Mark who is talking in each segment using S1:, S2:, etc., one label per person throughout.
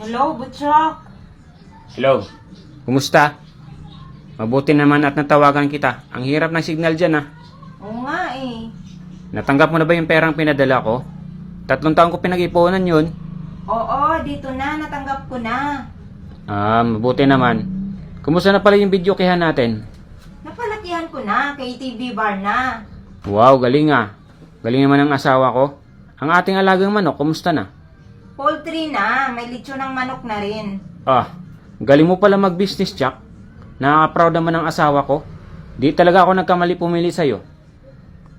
S1: Hello, Butchok.
S2: Hello. Kumusta? Mabuti naman at natawagan kita. Ang hirap ng signal dyan ah.
S1: Oo nga eh.
S2: Natanggap mo na ba yung perang pinadala ko? 3 taon ko pinag-ipunan yun.
S1: Oo, dito na. Natanggap ko na.
S2: Mabuti naman. Kumusta na pala yung video kihan natin?
S1: Napalakihan ko na. Kay TV bar na.
S2: Wow, galing ah. Galing naman ang asawa ko. Ang ating alagang manok, kumusta na?
S1: Poultry na. May lechon ng manok na rin.
S2: Galing mo pala mag-business, Jack. Nakaka-proud naman ang asawa ko. Di talaga ako nagkamali pumili sa'yo.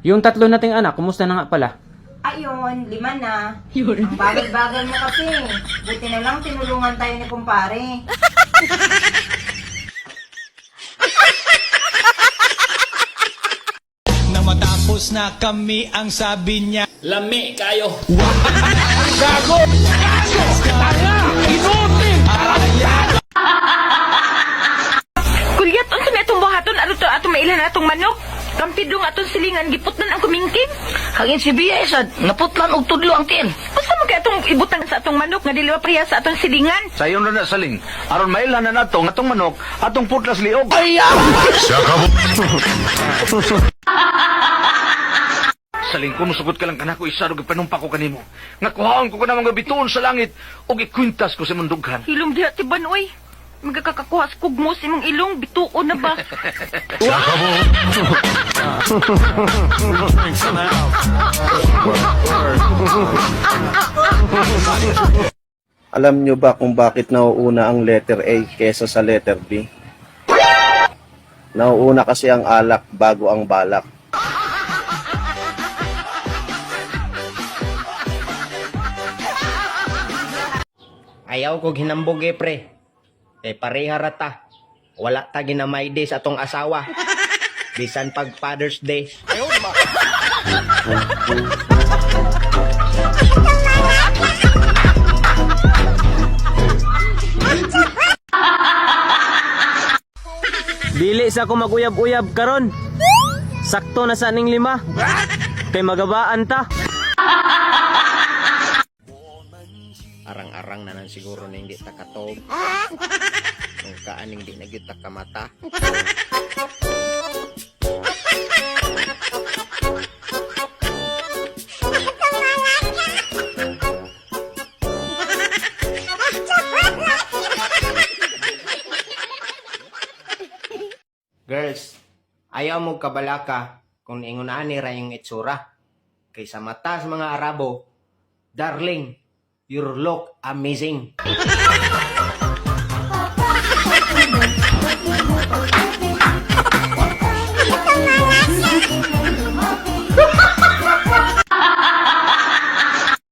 S2: Yung 3 nating anak, kumusta na nga pala?
S1: Ayun, 5 na. Ang bagal-bagal mo kasi. Buti na lang tinulungan tayo ni kumpare.
S3: Na matapos na kami ang sabi niya.
S2: Lami kayo.
S4: Kulyat, unsa may atong buhaton aron to atong mailan atong manok? Kampidong atong silingan giputnan ang kumingking.
S5: Hangin si Bia sad, naputlan og tudlo ang tiyan.
S4: Unsa man kay atong ibutang sa atong manok nga dili mapriya sa atong silingan?
S6: Sayon na saling. Aron mailhan na nato nga atong manok, atong putlas liog. Saling ko musugot ka lang kanako isarog ipanumpa ko kanimo. Nga kuhaon ko kanang mga bituon sa langit ug ikwintas ko sa mundughan.
S4: Hilom diha tiban oy. Magkakakuha sa kugmos imong ilong bituon na ba?
S7: Alam nyo ba kung bakit nauuna ang letter A kesa sa letter B? Nauuna kasi ang alak bago ang balak.
S5: Ayaw ko ginambog pre. Kay pareha rata. Wala ta ginamay day sa atong asawa. Bisan pag Father's Day.
S8: Dili sa ako maguyab-uyab karon. Sakto na sa aning 5. Kay magabaan ta.
S5: Arang-arang na nan siguro na hindi takatog. Kung kaaning di na gyud ta kamata. Girls, ayaw mo kabalaka kung ingon ani ra yung itsura. Kay sa mata sa mga Arabo, darling, you look amazing.